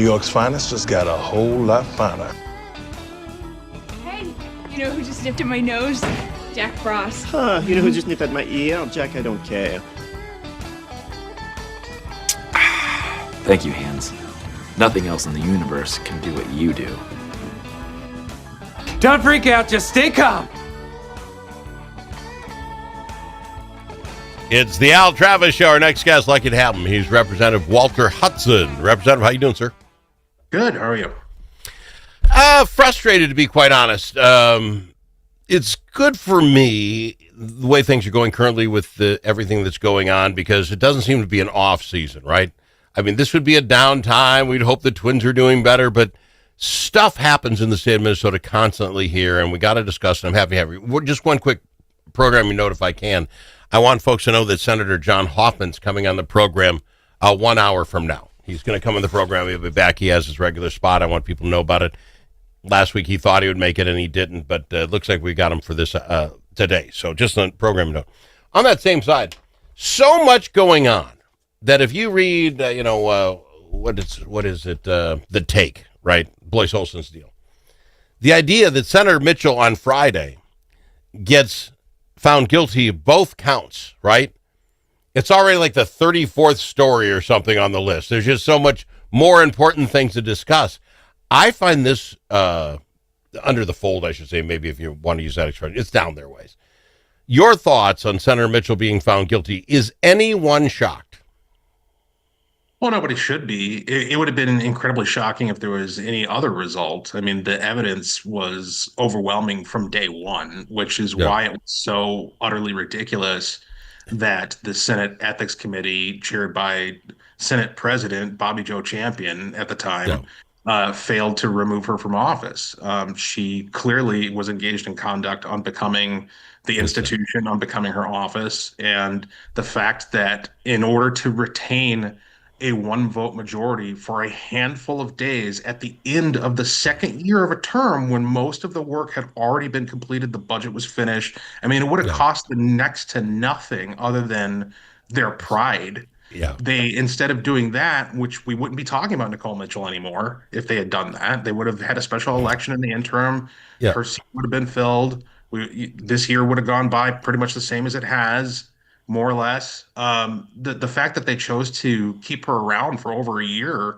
New York's finest just got a whole lot finer. Hey, you know who just nipped at my nose? Jack Frost. Huh, you know who just nipped at my ear? Jack, I don't care. Thank you, Hans. Nothing else in the universe can do what you do. Don't freak out, just stay calm. It's the Al Travis Show. Our next guest, lucky to have him. He's Representative Walter Hudson. Representative, how you doing, sir? Good. How are you? Frustrated, to be quite honest. It's good for me, the way things are going currently with everything that's going on, because it doesn't seem to be an off season, right? I mean, this would be a downtime. We'd hope the Twins are doing better, but stuff happens in the state of Minnesota constantly here, and we got to discuss it. I'm happy to have you. Just one quick programming note, if I can. I want folks to know that Senator John Hoffman's coming on the program 1 hour from now. He's going to come on the program. He'll be back. He has his regular spot. I want people to know about it. Last week he thought he would make it, and he didn't, but it looks like we got him for this today. So just a program note. On that same side, so much going on that if you read, what is it, The Take, right, Blois Olson's deal, the idea that Senator Mitchell on Friday gets found guilty of both counts, right? It's already like the 34th story or something on the list. There's just so much more important things to discuss. I find this under the fold, I should say, maybe if you want to use that expression. It's down their ways. Your thoughts on Senator Mitchell being found guilty? Is anyone shocked? Well, nobody should be. It would have been incredibly shocking if there was any other result. I mean, the evidence was overwhelming from day one, which is why it was so utterly ridiculous that the Senate Ethics Committee, chaired by Senate President Bobby Joe Champion at the time, failed to remove her from office. She clearly was engaged in conduct unbecoming the institution, unbecoming her office. And the fact that in order to retain a one-vote majority for a handful of days at the end of the second year of a term, when most of the work had already been completed, the budget was finished. I mean, it would have cost them next to nothing other than their pride. Yeah. They, instead of doing that, which we wouldn't be talking about Nicole Mitchell anymore if they had done that, they would have had a special election in the interim. Yeah. Her seat would have been filled. This year would have gone by pretty much the same as it has, more or less. The fact that they chose to keep her around for over a year,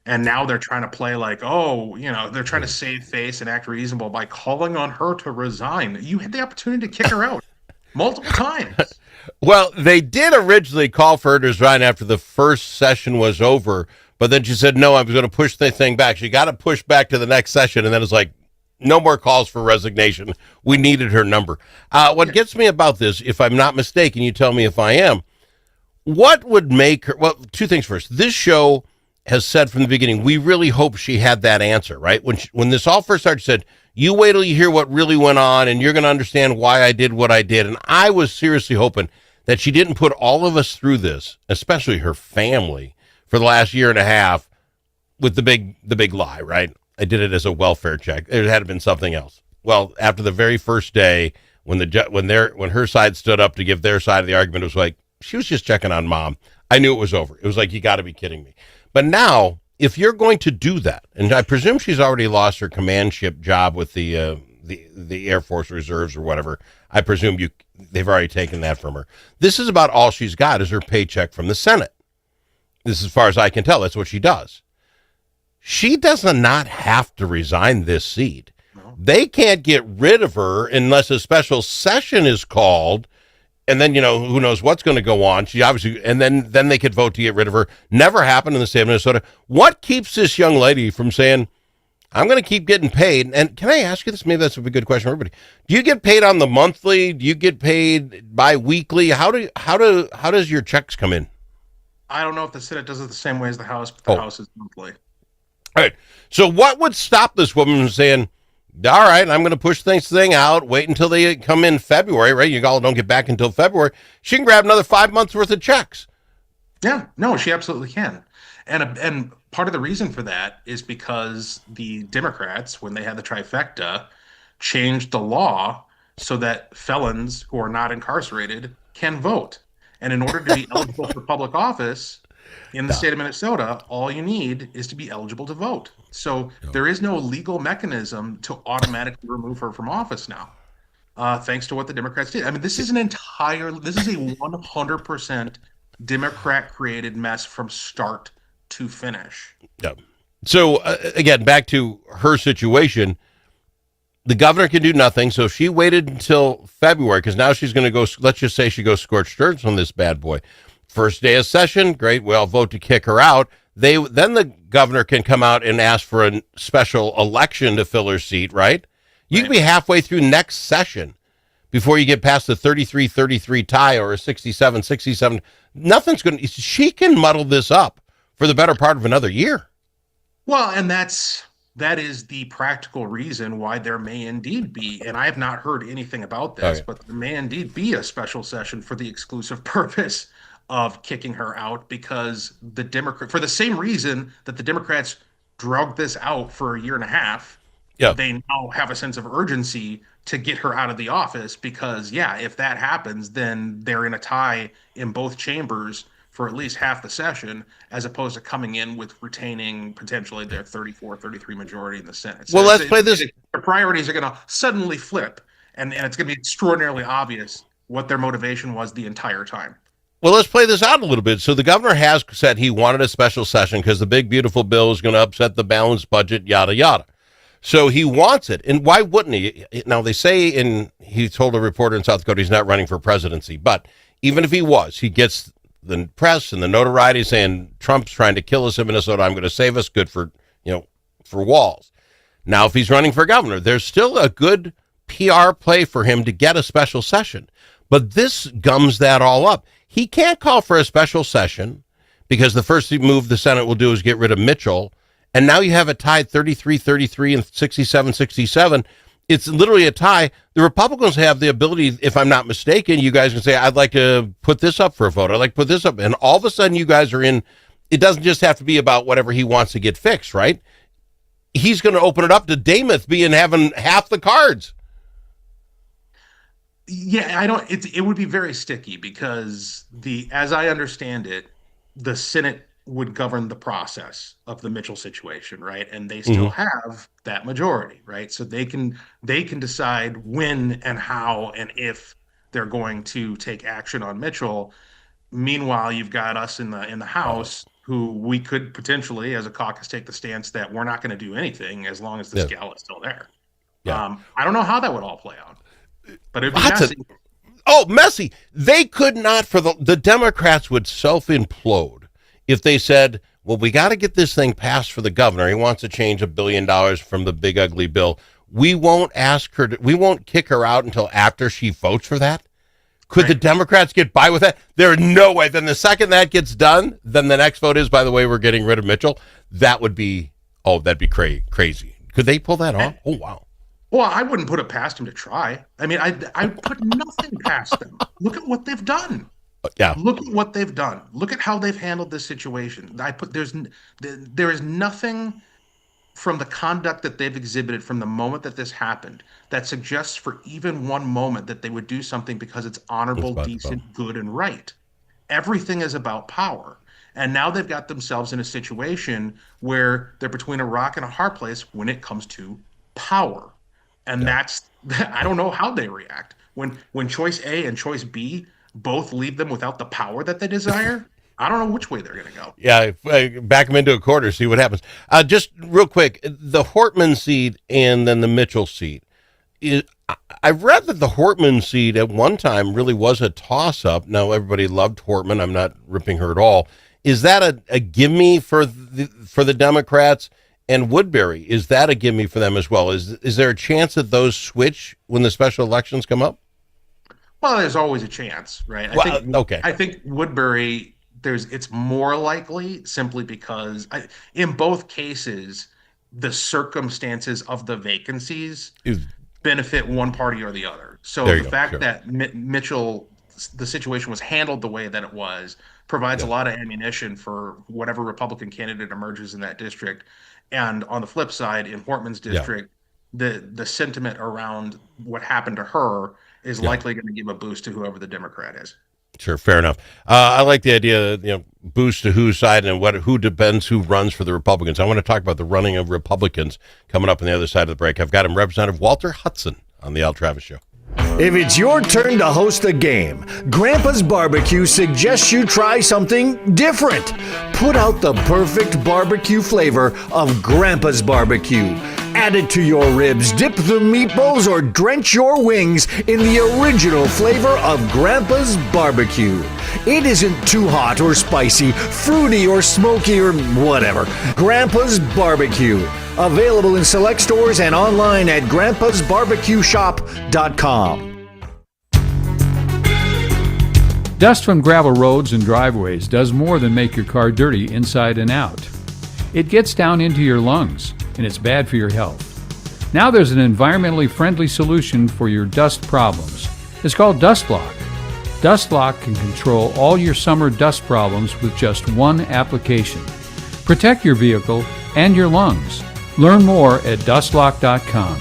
and now they're trying to play like, they're trying to save face and act reasonable by calling on her to resign. You had the opportunity to kick her out multiple times. Well, they did originally call for her to resign after the first session was over, but then she said, no, I was going to push the thing back. She got to push back to the next session, and then it's like, no more calls for resignation. We needed her number. What gets me about this, if I'm not mistaken, you tell me if I am, what would make her, well, two things first. This show has said from the beginning, we really hope she had that answer, right? When this all first started, she said, you wait till you hear what really went on, and you're going to understand why I did what I did. And I was seriously hoping that she didn't put all of us through this, especially her family, for the last year and a half with the big lie, right? I did it as a welfare check. It had been something else. Well, after the very first day, when her side stood up to give their side of the argument, it was like, she was just checking on mom. I knew it was over. It was like, you got to be kidding me. But now, if you're going to do that, and I presume she's already lost her command ship job with the Air Force Reserves or whatever. I presume they've already taken that from her. This is about all she's got is her paycheck from the Senate. This is as far as I can tell. That's what she does. She does not have to resign this seat. No. They can't get rid of her unless a special session is called, and then, who knows what's going to go on. She obviously, and then they could vote to get rid of her. Never happened in the state of Minnesota. What keeps this young lady from saying, I'm going to keep getting paid? And can I ask you this? Maybe that's a good question for everybody. Do you get paid on the monthly? Do you get paid bi-weekly? How does your checks come in? I don't know if the Senate does it the same way as the House, but the House is monthly. All right. So what would stop this woman from saying, all right, I'm going to push this thing out, wait until they come in February, right? You all don't get back until February. She can grab another 5 months worth of checks. Yeah, no, she absolutely can. And part of the reason for that is because the Democrats, when they had the trifecta, changed the law so that felons who are not incarcerated can vote. And in order to be eligible for public office, In the state of Minnesota, all you need is to be eligible to vote. So there is no legal mechanism to automatically remove her from office now, thanks to what the Democrats did. I mean, this is a 100% Democrat created mess from start to finish. Yeah. So again, back to her situation. The governor can do nothing. So if she waited until February, because now she's going to go, let's just say she goes scorched earth on this bad boy. First day of session, great. Well, vote to kick her out. Then the governor can come out and ask for a special election to fill her seat, right? You can be halfway through next session before you get past the 33-33 tie or a 67-67. Nothing's going to, she can muddle this up for the better part of another year. Well, and that is the practical reason why there may indeed be, and I have not heard anything about this, but there may indeed be a special session for the exclusive purpose of kicking her out, because for the same reason that the Democrats drugged this out for a year and a half, they now have a sense of urgency to get her out of the office, because if that happens, then they're in a tie in both chambers for at least half the session, as opposed to coming in with retaining potentially their 34-33 majority in the Senate. So let's play this. Their priorities are going to suddenly flip, and it's going to be extraordinarily obvious what their motivation was the entire time. Well, let's play this out a little bit. So the governor has said he wanted a special session because the big, beautiful bill is going to upset the balanced budget, yada, yada. So he wants it. And why wouldn't he? Now, they say he told a reporter in South Dakota he's not running for presidency. But even if he was, he gets the press and the notoriety saying Trump's trying to kill us in Minnesota. I'm going to save us. Good for Walz. Now, if he's running for governor, there's still a good PR play for him to get a special session. But this gums that all up. He can't call for a special session because the first move the Senate will do is get rid of Mitchell. And now you have a tie 33-33 and 67-67. It's literally a tie. The Republicans have the ability, if I'm not mistaken, you guys can say, I'd like to put this up for a vote. I'd like to put this up. And all of a sudden you guys are in. It doesn't just have to be about whatever he wants to get fixed, right? He's going to open it up to Dameth having half the cards. Yeah, it would be very sticky, because as I understand it, the Senate would govern the process of the Mitchell situation, right? And they still have that majority, right? So they can decide when and how and if they're going to take action on Mitchell. Meanwhile, you've got us in the House, who we could potentially, as a caucus, take the stance that we're not going to do anything as long as this gal is still there. I don't know how that would all play out. But it'd be messy. Messy. They could not, the Democrats would self-implode if they said, well, we got to get this thing passed for the governor. He wants to change $1 billion from the big ugly bill. We won't we won't kick her out until after she votes for that. Could the Democrats get by with that? There's no way. Then the second that gets done, then the next vote is, by the way, we're getting rid of Mitchell. That would be, that'd be crazy. Could they pull that off? Oh, wow. Well, I wouldn't put it past them to try. I mean, I put nothing past them. Look at what they've done. Look at what they've done. Look at how they've handled this situation. There is nothing from the conduct that they've exhibited from the moment that this happened that suggests for even one moment that they would do something because it's honorable, decent, good, and right. Everything is about power. And now they've got themselves in a situation where they're between a rock and a hard place when it comes to power. And I don't know how they react when choice A and choice B both leave them without the power that they desire. I don't know which way they're going to go. Yeah, back them into a corner, see what happens. Just real quick, the Hortman seat and then the Mitchell seat. I've read that the Hortman seat at one time really was a toss-up. Now, everybody loved Hortman. I'm not ripping her at all. Is that a gimme for the Democrats? And Woodbury, is that a gimme for them as well? Is there a chance that those switch when the special elections come up? Well, there's always a chance, right? I think Woodbury, it's more likely simply because in both cases, the circumstances of the vacancies benefit one party or the other. So the fact that Mitchell, the situation was handled the way that it was, provides a lot of ammunition for whatever Republican candidate emerges in that district. And on the flip side, in Hortman's district, the sentiment around what happened to her is likely going to give a boost to whoever the Democrat is. Sure, fair enough. I like the idea that, boost to whose side and who depends who runs for the Republicans. I want to talk about the running of Republicans coming up on the other side of the break. I've got him, Representative Walter Hudson, on the Al Travis Show. If it's your turn to host a game, Grandpa's Barbecue suggests you try something different. Put out the perfect barbecue flavor of Grandpa's Barbecue. Add it to your ribs, dip the meatballs, or drench your wings in the original flavor of Grandpa's Barbecue. It isn't too hot or spicy, fruity or smoky or whatever. Grandpa's Barbecue. Available in select stores and online at grandpasbarbecueshop.com. Dust from gravel roads and driveways does more than make your car dirty inside and out. It gets down into your lungs, and it's bad for your health. Now there's an environmentally friendly solution for your dust problems. It's called Dust Lock. Dust Lock can control all your summer dust problems with just one application. Protect your vehicle and your lungs. Learn more at dustlock.com.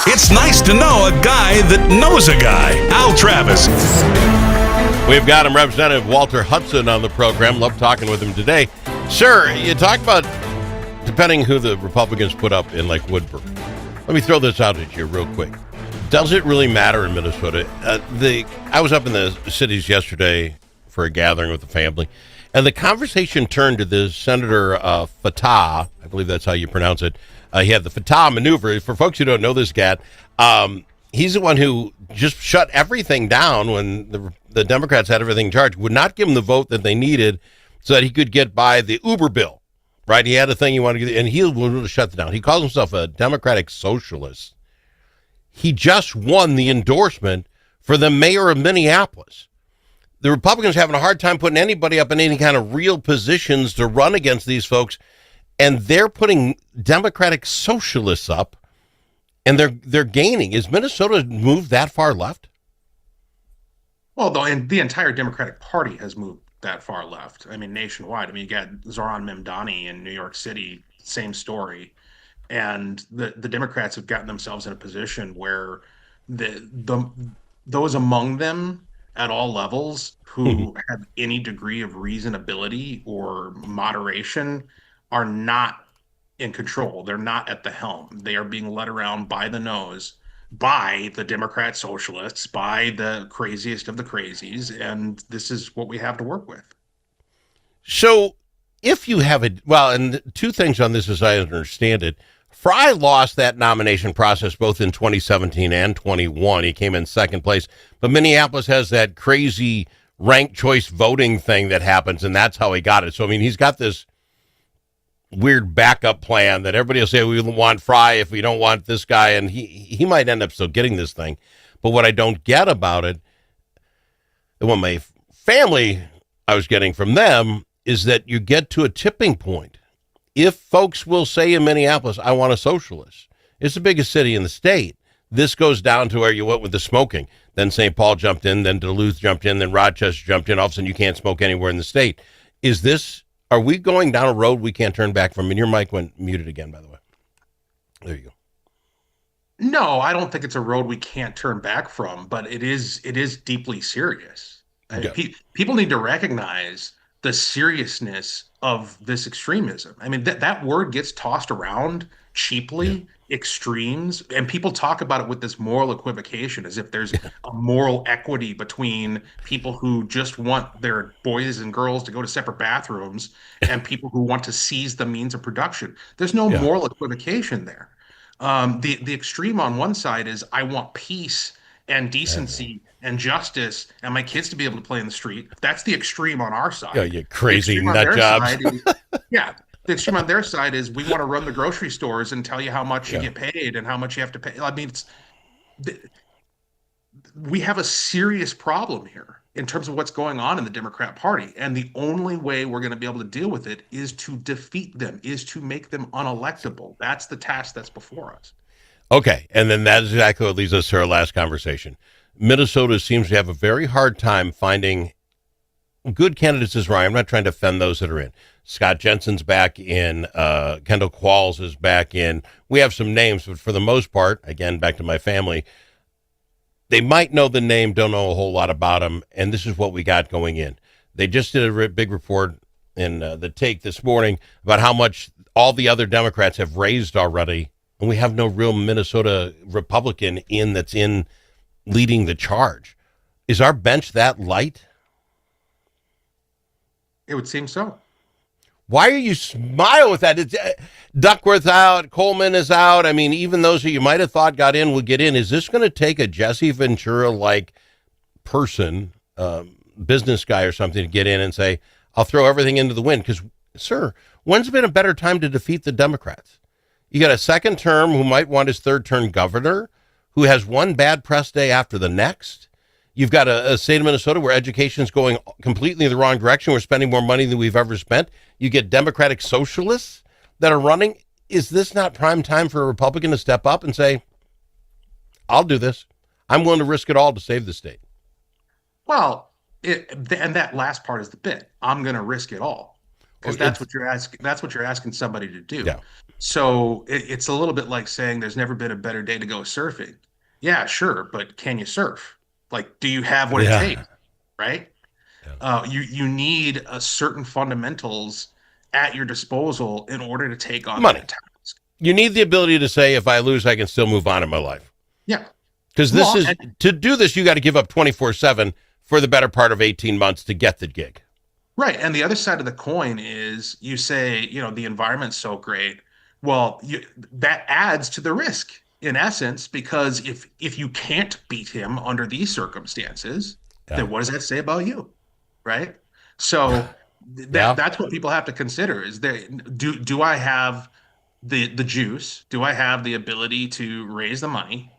It's nice to know a guy that knows a guy. Al Travis. We've got him, Representative Walter Hudson, on the program. Love talking with him today. Sir, you talk about depending who the Republicans put up in like Woodburn. Let me throw this out at you real quick. Does it really matter in Minnesota? I was up in the cities yesterday for a gathering with the family, and the conversation turned to this Senator Fatah. I believe that's how you pronounce it. He had the Fatah maneuver. For folks who don't know this guy, he's the one who just shut everything down when the Democrats had everything charged, would not give him the vote that they needed so that he could get by the Uber bill, right? He had a thing he wanted to get, and he would shut it down. He calls himself a Democratic socialist. He just won the endorsement for the mayor of Minneapolis. The Republicans are having a hard time putting anybody up in any kind of real positions to run against these folks, and they're putting Democratic socialists up, and they're gaining. Is Minnesota moved that far left? Well, the entire Democratic Party has moved that far left. I mean, nationwide. I mean, you got Zoran Memdani in New York City, same story. And the Democrats have gotten themselves in a position where the those among them at all levels who have any degree of reasonability or moderation are not in control. They're not at the helm. They are being led around by the nose by the Democrat socialists, by the craziest of the crazies, and this is what we have to work with. So if you have and two things on this as I understand it. Fry lost that nomination process both in 2017 and 21. He came in second place. But Minneapolis has that crazy ranked choice voting thing that happens, and that's how he got it. So, I mean, he's got this weird backup plan that everybody will say we want Fry if we don't want this guy, and he might end up still getting this thing. But what I don't get about it, what my family I was getting from them, is that you get to a tipping point. If folks will say in Minneapolis, I want a socialist, it's the biggest city in the state. This goes down to where you went with the smoking. Then St. Paul jumped in, then Duluth jumped in, then Rochester jumped in. All of a sudden, you can't smoke anywhere in the state. Are we going down a road we can't turn back from? And your mic went muted again, by the way. There you go. No, I don't think it's a road we can't turn back from, but it is deeply serious. Yeah. People need to recognize the seriousness of this extremism. I mean, that word gets tossed around cheaply, extremes, and people talk about it with this moral equivocation as if there's a moral equity between people who just want their boys and girls to go to separate bathrooms and people who want to seize the means of production. There's no moral equivocation there. The extreme on one side is I want peace and decency and justice and my kids to be able to play in the street. That's the extreme on our side. Yeah, you crazy nut jobs. The extreme on their side is we want to run the grocery stores and tell you how much you get paid and how much you have to pay. I mean, we have a serious problem here in terms of what's going on in the Democrat Party. And the only way we're going to be able to deal with it is to defeat them, is to make them unelectable. That's the task that's before us. Okay, and then that is exactly what leads us to our last conversation. Minnesota seems to have a very hard time finding good candidates as Ryan. I'm not trying to offend those that are in. Scott Jensen's back in. Kendall Qualls is back in. We have some names, but for the most part, again, back to my family, they might know the name, don't know a whole lot about them, and this is what we got going in. They just did a big report in the Take this morning about how much all the other Democrats have raised already, and we have no real Minnesota Republican that's in leading the charge. Is our bench that light? It would seem so. Why are you smiling with that? It's, Duckworth's out. Coleman is out. I mean, even those who you might have thought got in would get in. Is this going to take a Jesse Ventura-like person, business guy or something, to get in and say, I'll throw everything into the wind? Because, sir, when's been a better time to defeat the Democrats? You got a second term who might want his third term governor, who has one bad press day after the next. You've got a state of Minnesota where education is going completely in the wrong direction. We're spending more money than we've ever spent. You get Democratic socialists that are running. Is this not prime time for a Republican to step up and say, I'll do this. I'm willing to risk it all to save the state? Well, and that last part is the bit. I'm going to risk it all. Because that's what you're asking. That's what you're asking somebody to do. Yeah. So it's a little bit like saying there's never been a better day to go surfing. Yeah, sure, but can you surf? Like, do you have what it takes? Right? Yeah. You need a certain fundamentals at your disposal in order to take on that task. You need the ability to say, if I lose, I can still move on in my life. Yeah. Because to do this, you got to give up 24/7 for the better part of 18 months to get the gig. Right. And the other side of the coin is you say, the environment's so great. Well, that adds to the risk in essence, because if you can't beat him under these circumstances, then what does that say about you? Right. So that's what people have to consider is do I have the juice? Do I have the ability to raise the money?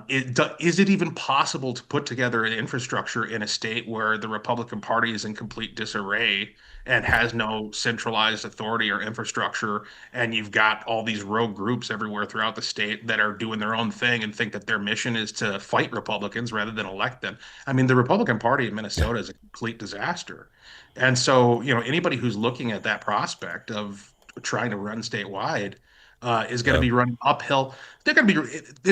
Is it even possible to put together an infrastructure in a state where the Republican Party is in complete disarray and has no centralized authority or infrastructure, and you've got all these rogue groups everywhere throughout the state that are doing their own thing and think that their mission is to fight Republicans rather than elect them? I mean, the Republican Party in Minnesota is a complete disaster. And so, anybody who's looking at that prospect of trying to run statewide is going to be running uphill. It's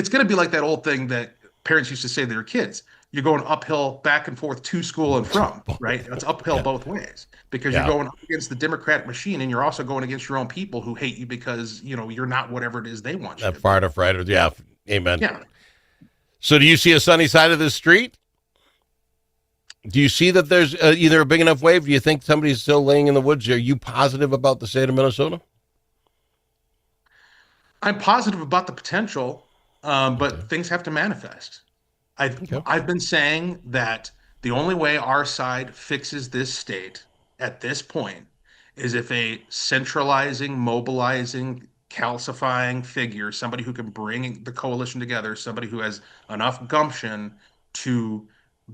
going to be like that old thing that parents used to say to their kids, you're going uphill back and forth to school and from, right? It's uphill both ways because you're going up against the Democratic machine, and you're also going against your own people who hate you because, you're not whatever it is they want you to be. Far enough right. Yeah. Amen. Yeah. So do you see a sunny side of this street? Do you see that there's either a big enough wave? Do you think somebody's still laying in the woods? Are you positive about the state of Minnesota? I'm positive about the potential, but things have to manifest. I've been saying that the only way our side fixes this state at this point is if a centralizing, mobilizing, calcifying figure, somebody who can bring the coalition together, somebody who has enough gumption to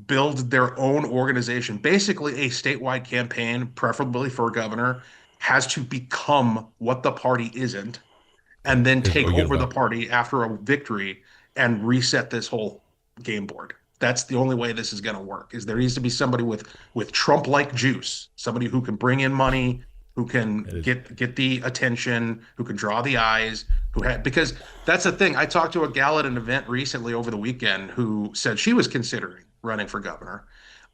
build their own organization, basically a statewide campaign, preferably for governor, has to become what the party isn't, and then take over the party after a victory and reset this whole game board. That's the only way this is going to work. Is there needs to be somebody with Trump-like juice, somebody who can bring in money, who can get the attention, who can draw the eyes, because that's the thing. I talked to a gal at an event recently over the weekend who said she was considering running for governor,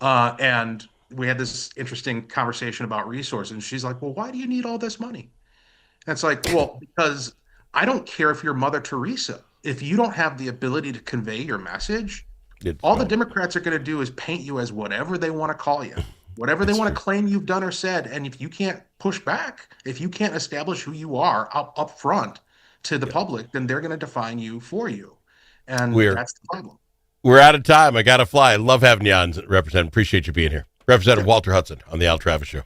and we had this interesting conversation about resources. And she's like, "Well, why do you need all this money?" And it's like, well, because I don't care if you're Mother Teresa. If you don't have the ability to convey your message, all the Democrats are going to do is paint you as whatever they want to call you, whatever they want to claim you've done or said. And if you can't push back, if you can't establish who you are up front to the public, then they're going to define you for you. And that's the problem. We're out of time. I got to fly. I love having you on, Representative. Appreciate you being here. Representative Walter Hudson on the Al Travis Show.